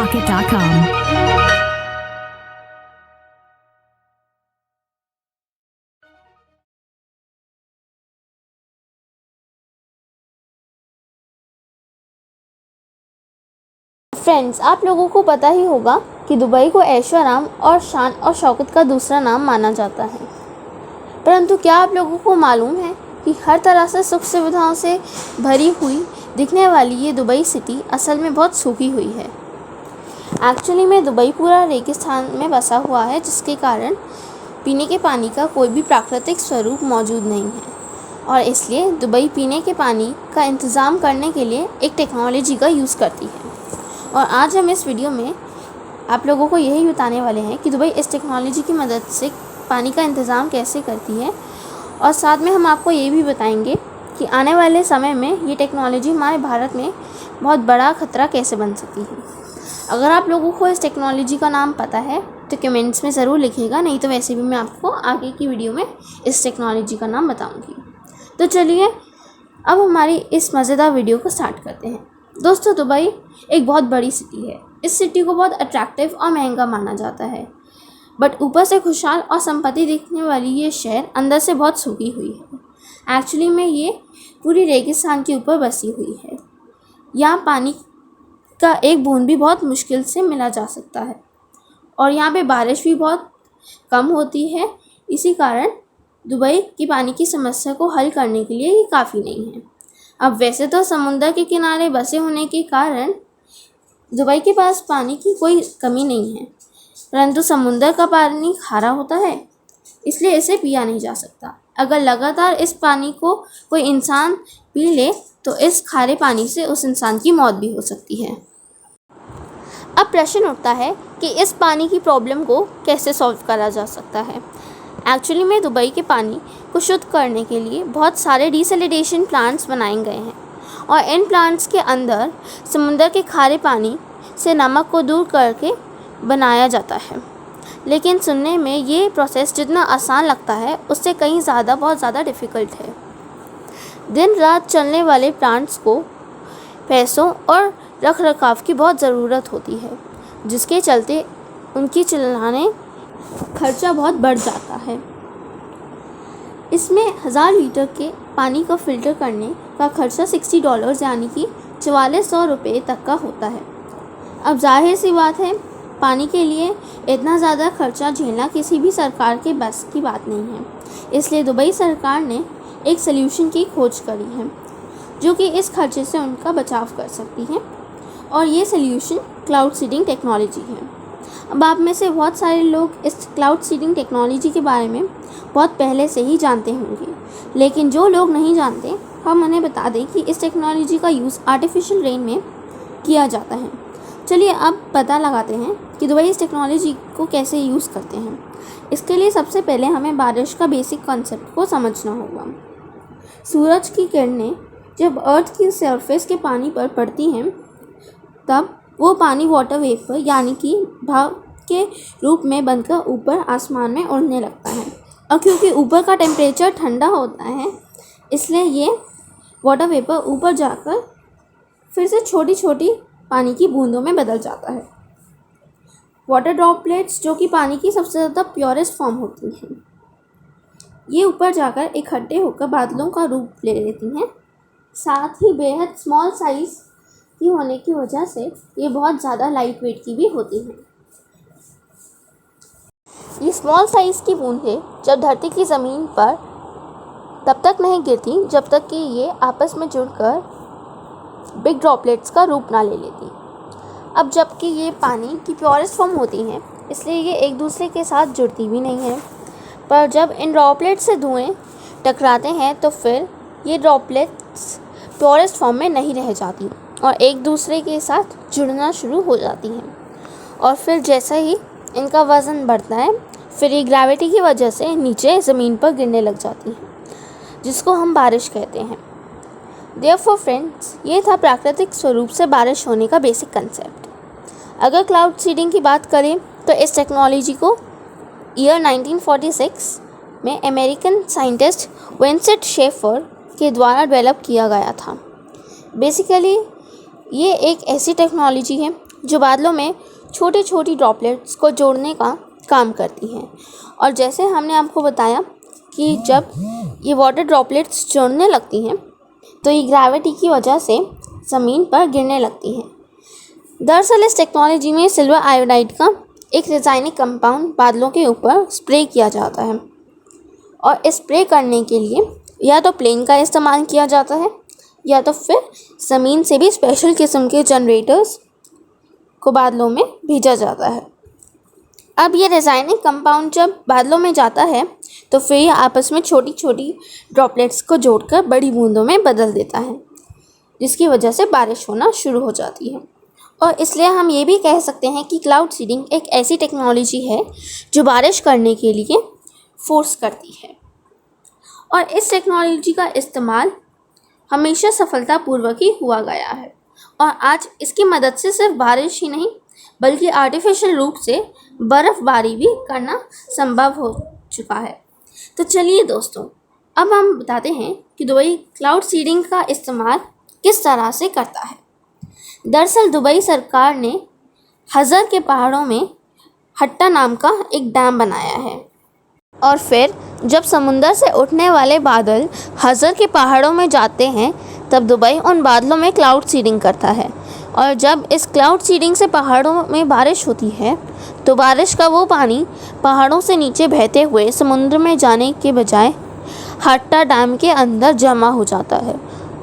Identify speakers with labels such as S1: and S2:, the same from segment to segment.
S1: SureLockIt.com.
S2: Friends, आप लोगों को पता ही होगा कि दुबई को ऐशो आराम और शान और शौकत का दूसरा नाम माना जाता है। परंतु क्या आप लोगों को मालूम है कि हर तरह से सुख सुविधाओं से भरी हुई दिखने वाली ये दुबई सिटी असल में बहुत सूखी हुई है। एक्चुअली में दुबई पूरा रेगिस्तान में बसा हुआ है, जिसके कारण पीने के पानी का कोई भी प्राकृतिक स्वरूप मौजूद नहीं है और इसलिए दुबई पीने के पानी का इंतज़ाम करने के लिए एक टेक्नोलॉजी का यूज़ करती है। और आज हम इस वीडियो में आप लोगों को यही बताने वाले हैं कि दुबई इस टेक्नोलॉजी की मदद से पानी का इंतज़ाम कैसे करती है, और साथ में हम आपको ये भी बताएंगे कि आने वाले समय में ये टेक्नोलॉजी हमारे भारत में बहुत बड़ा खतरा कैसे बन सकती है। अगर आप लोगों को इस टेक्नोलॉजी का नाम पता है तो कमेंट्स में ज़रूर लिखिएगा, नहीं तो वैसे भी मैं आपको आगे की वीडियो में इस टेक्नोलॉजी का नाम बताऊँगी। तो चलिए अब हमारी इस मज़ेदार वीडियो को स्टार्ट करते हैं। दोस्तों, दुबई एक बहुत बड़ी सिटी है। इस सिटी को बहुत अट्रैक्टिव और महंगा माना जाता है, बट ऊपर से खुशहाल और संपत्ति दिखने वाली ये शहर अंदर से बहुत सूखी हुई है। एक्चुअली में ये पूरी रेगिस्तान के ऊपर बसी हुई है। यहाँ पानी का एक बूंद भी बहुत मुश्किल से मिला जा सकता है और यहाँ पे बारिश भी बहुत कम होती है। इसी कारण दुबई की पानी की समस्या को हल करने के लिए ये काफ़ी नहीं है। अब वैसे तो समुंदर के किनारे बसे होने के कारण दुबई के पास पानी की कोई कमी नहीं है, परंतु समुंदर का पानी खारा होता है, इसलिए इसे पिया नहीं जा सकता। अगर लगातार इस पानी को कोई इंसान पी ले तो इस खारे पानी से उस इंसान की मौत भी हो सकती है। अब प्रश्न उठता है कि इस पानी की प्रॉब्लम को कैसे सॉल्व करा जा सकता है। एक्चुअली में दुबई के पानी को शुद्ध करने के लिए बहुत सारे डिसैलिनेशन प्लांट्स बनाए गए हैं और इन प्लांट्स के अंदर समुंदर के खारे पानी से नमक को दूर करके बनाया जाता है। लेकिन सुनने में ये प्रोसेस जितना आसान लगता है उससे कहीं बहुत ज़्यादा डिफ़िकल्ट है। दिन रात चलने वाले प्लांट्स को पैसों और रख रखाव की बहुत ज़रूरत होती है, जिसके चलते उनकी चलाने खर्चा बहुत बढ़ जाता है। इसमें 1000 लीटर के पानी को फ़िल्टर करने का खर्चा $60 यानी कि 4400 रुपये तक का होता है। अब जाहिर सी बात है, पानी के लिए इतना ज़्यादा खर्चा झेलना किसी भी सरकार के बस की बात नहीं है। इसलिए दुबई सरकार ने एक सल्यूशन की खोज करी है जो कि इस खर्चे से उनका बचाव कर सकती है, और ये सल्यूशन क्लाउड सीडिंग टेक्नोलॉजी है। अब आप में से बहुत सारे लोग इस क्लाउड सीडिंग टेक्नोलॉजी के बारे में बहुत पहले से ही जानते होंगे, लेकिन जो लोग नहीं जानते हम उन्हें बता दें कि इस टेक्नोलॉजी का यूज़ आर्टिफिशियल रेन में किया जाता है। चलिए अब पता लगाते हैं कि दुबई इस टेक्नोलॉजी को कैसे यूज़ करते हैं। इसके लिए सबसे पहले हमें बारिश का बेसिक कॉन्सेप्ट को समझना होगा। सूरज की किरणें जब अर्थ की सरफेस के पानी पर पड़ती हैं तब वो पानी वाटर वेपर यानी कि भाप के रूप में बनकर ऊपर आसमान में उड़ने लगता है, और क्योंकि ऊपर का टेम्परेचर ठंडा होता है इसलिए ये वाटर वेपर ऊपर जाकर फिर से छोटी छोटी पानी की बूंदों में बदल जाता है। वाटर ड्रॉपलेट्स, जो कि पानी की सबसे ज़्यादा प्योरेस्ट फॉर्म होती हैं, ये ऊपर जाकर इकट्ठे होकर बादलों का रूप ले लेती हैं। साथ ही बेहद स्मॉल साइज़ की होने की वजह से ये बहुत ज़्यादा लाइट वेट की भी होती हैं। ये स्मॉल साइज़ की बूंदें जब धरती की ज़मीन पर तब तक नहीं गिरती जब तक कि ये आपस में जुड़कर बिग ड्रॉपलेट्स का रूप ना ले लेती। अब जबकि ये पानी की प्योरेस्ट फॉर्म होती हैं इसलिए ये एक दूसरे के साथ जुड़ती भी नहीं है, पर जब इन ड्रॉपलेट्स से धुएँ टकराते हैं तो फिर ये ड्रॉपलेट्स प्योरेस्ट फॉर्म में नहीं रह जाती और एक दूसरे के साथ जुड़ना शुरू हो जाती हैं, और फिर जैसा ही इनका वज़न बढ़ता है फिर ये ग्रेविटी की वजह से नीचे ज़मीन पर गिरने लग जाती हैं, जिसको हम बारिश कहते हैं। देयरफॉर फ्रेंड्स, ये था प्राकृतिक स्वरूप से बारिश होने का बेसिक कंसेप्ट। अगर क्लाउड सीडिंग की बात करें तो इस टेक्नोलॉजी को ईयर 1946 में अमेरिकन साइंटिस्ट विंसेंट शेफर के द्वारा डेवलप किया गया था। बेसिकली ये एक ऐसी टेक्नोलॉजी है जो बादलों में छोटी छोटी ड्रॉपलेट्स को जोड़ने का काम करती हैं। और जैसे हमने आपको बताया कि जब ये वाटर ड्रॉपलेट्स जोड़ने लगती हैं तो ये ग्रेविटी की वजह से ज़मीन पर गिरने लगती हैं। दरअसल इस टेक्नोलॉजी में सिल्वर आयोडाइड का एक रासायनिक कंपाउंड बादलों के ऊपर स्प्रे किया जाता है और स्प्रे करने के लिए या तो प्लेन का इस्तेमाल किया जाता है या तो फिर ज़मीन से भी स्पेशल किस्म के जनरेटर्स को बादलों में भेजा जाता है। अब ये रासायनिक कंपाउंड जब बादलों में जाता है तो फिर ये आपस में छोटी छोटी ड्रॉपलेट्स को जोड़कर बड़ी बूंदों में बदल देता है, जिसकी वजह से बारिश होना शुरू हो जाती है। और इसलिए हम ये भी कह सकते हैं कि क्लाउड सीडिंग एक ऐसी टेक्नोलॉजी है जो बारिश करने के लिए फोर्स करती है। और इस टेक्नोलॉजी का इस्तेमाल हमेशा सफलतापूर्वक ही हुआ गया है और आज इसकी मदद से सिर्फ बारिश ही नहीं बल्कि आर्टिफिशियल रूप से बर्फ़बारी भी करना संभव हो चुका है। तो चलिए दोस्तों, अब हम बताते हैं कि दुबई क्लाउड सीडिंग का इस्तेमाल किस तरह से करता है। दरअसल दुबई सरकार ने हज़र के पहाड़ों में हट्टा नाम का एक डैम बनाया है और फिर जब समुंदर से उठने वाले बादल हज़र के पहाड़ों में जाते हैं तब दुबई उन बादलों में क्लाउड सीडिंग करता है। और जब इस क्लाउड सीडिंग से पहाड़ों में बारिश होती है तो बारिश का वो पानी पहाड़ों से नीचे बहते हुए समुद्र में जाने के बजाय हट्टा डैम के अंदर जमा हो जाता है।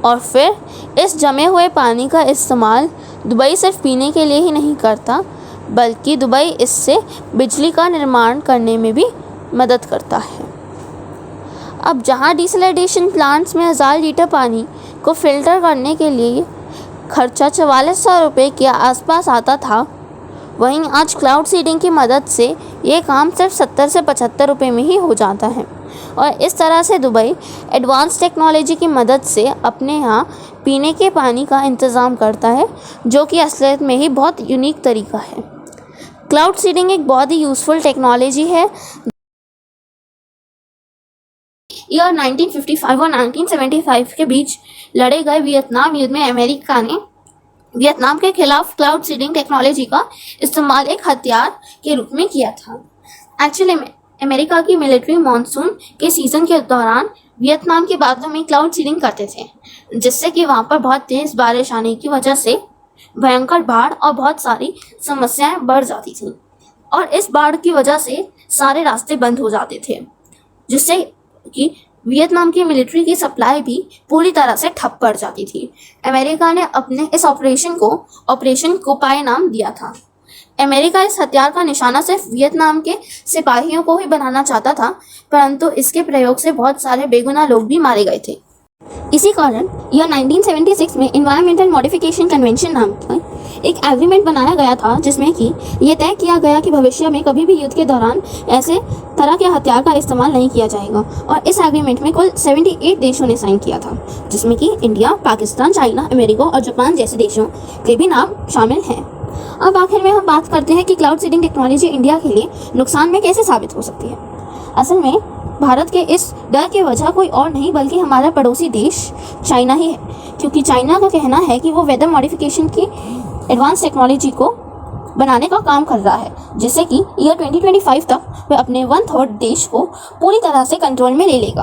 S2: और फिर इस जमे हुए पानी का इस्तेमाल दुबई सिर्फ पीने के लिए ही नहीं करता बल्कि दुबई इससे बिजली का निर्माण करने में भी मदद करता है। अब जहां डिसैलिनेशन प्लांट्स में 1000 लीटर पानी को फिल्टर करने के लिए खर्चा 4400 रुपये के आसपास आता था, वहीं आज क्लाउड सीडिंग की मदद से ये काम सिर्फ 70 से 75 रुपये में ही हो जाता है। और इस तरह से दुबई एडवांस टेक्नोलॉजी की मदद से अपने यहाँ पीने के पानी का इंतज़ाम करता है, जो कि असलियत में ही बहुत यूनिक तरीका है। क्लाउड सीडिंग एक बहुत ही यूज़फुल टेक्नोलॉजी है। ईयर 1955 और 1975 के बीच लड़े गए वियतनाम युद्ध में अमेरिका ने वियतनाम के खिलाफ क्लाउड सीडिंग टेक्नोलॉजी का इस्तेमाल एक हथियार के रूप में किया था। एक्चुअली में अमेरिका की मिलिट्री मॉनसून के सीज़न के दौरान वियतनाम के बादलों में क्लाउड सीडिंग करते थे, जिससे कि वहाँ पर बहुत तेज़ बारिश आने की वजह से भयंकर बाढ़ और बहुत सारी समस्याएं बढ़ जाती थीं। और इस बाढ़ की वजह से सारे रास्ते बंद हो जाते थे, जिससे कि वियतनाम की मिलिट्री की सप्लाई भी पूरी तरह से ठप पड़ जाती थी। अमेरिका ने अपने इस ऑपरेशन कोपाई नाम दिया था। अमेरिका इस हथियार का निशाना सिर्फ वियतनाम के सिपाहियों को ही बनाना चाहता था, परंतु इसके प्रयोग से बहुत सारे बेगुनाह लोग भी मारे गए थे। इसी कारण यह 1976 में एनवायरमेंटल मॉडिफिकेशन कन्वेंशन नाम का एक एग्रीमेंट बनाया गया था, जिसमें कि यह तय किया गया कि भविष्य में कभी भी युद्ध के दौरान ऐसे तरह के हथियार का इस्तेमाल नहीं किया जाएगा। और इस एग्रीमेंट में कुल 78 देशों ने साइन किया था, जिसमें कि इंडिया, पाकिस्तान, चाइना, अमेरिका और जापान जैसे देशों के भी नाम शामिल हैं। अब आखिर में हम बात करते हैं कि क्लाउड सीडिंग टेक्नोलॉजी इंडिया के लिए नुकसान में कैसे साबित हो सकती है। असल में भारत के इस डर की वजह कोई और नहीं बल्कि हमारा पड़ोसी देश चाइना ही है, क्योंकि चाइना का कहना है कि वो वेदर मॉडिफिकेशन की एडवांस टेक्नोलॉजी को बनाने का काम कर रहा है, जिससे कि ईयर 2025 तक वह अपने 1/3 देश को पूरी तरह से कंट्रोल में ले लेगा।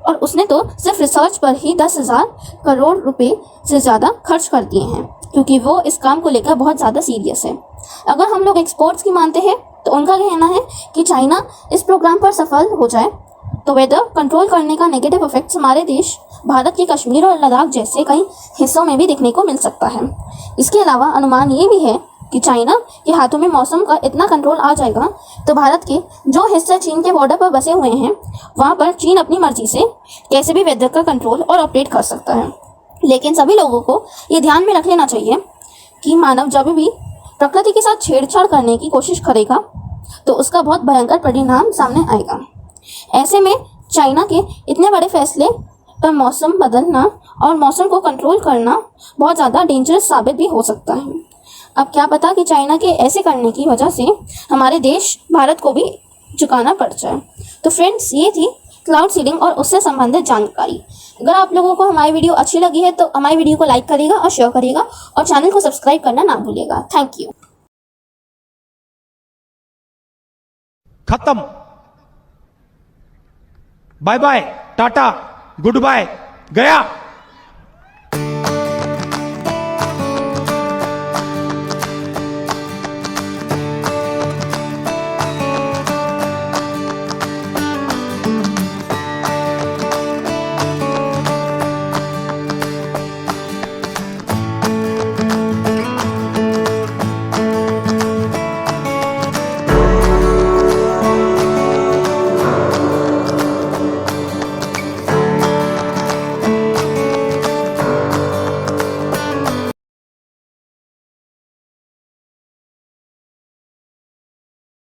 S2: और उसने तो सिर्फ रिसर्च पर ही 10,000 करोड़ रुपए से ज़्यादा खर्च कर दिए हैं, क्योंकि वो इस काम को लेकर बहुत ज़्यादा सीरियस है। अगर हम लोग एक्सपर्ट्स की मानते हैं तो उनका कहना है कि चाइना इस प्रोग्राम पर सफल हो जाए तो वेदर कंट्रोल करने का नेगेटिव इफेक्ट्स हमारे देश भारत के कश्मीर और लद्दाख जैसे कई हिस्सों में भी दिखने को मिल सकता है। इसके अलावा अनुमान ये भी है कि चाइना के हाथों में मौसम का इतना कंट्रोल आ जाएगा तो भारत के जो हिस्से चीन के बॉर्डर पर बसे हुए हैं वहाँ पर चीन अपनी मर्जी से कैसे भी वेदर का कंट्रोल और ऑपरेट कर सकता है। लेकिन सभी लोगों को ये ध्यान में रख लेना चाहिए कि मानव जब भी प्रकृति के साथ छेड़छाड़ करने की कोशिश करेगा तो उसका बहुत भयंकर परिणाम सामने आएगा। ऐसे में चाइना के इतने बड़े फैसले पर मौसम बदलना और मौसम को कंट्रोल करना बहुत ज़्यादा डेंजरस साबित भी हो सकता है। अब क्या पता कि चाइना के ऐसे करने की वजह से हमारे देश भारत को भी झुकाना पड़ जाए। तो फ्रेंड्स, ये थी क्लाउड सीडिंग और उससे संबंधित जानकारी। अगर आप लोगों को हमारी वीडियो अच्छी लगी है तो हमारी वीडियो को लाइक करिएगा और शेयर करिएगा और चैनल को सब्सक्राइब करना ना भूलिएगा। Thank you.
S1: खत्म। Bye bye, tata, good bye, गया।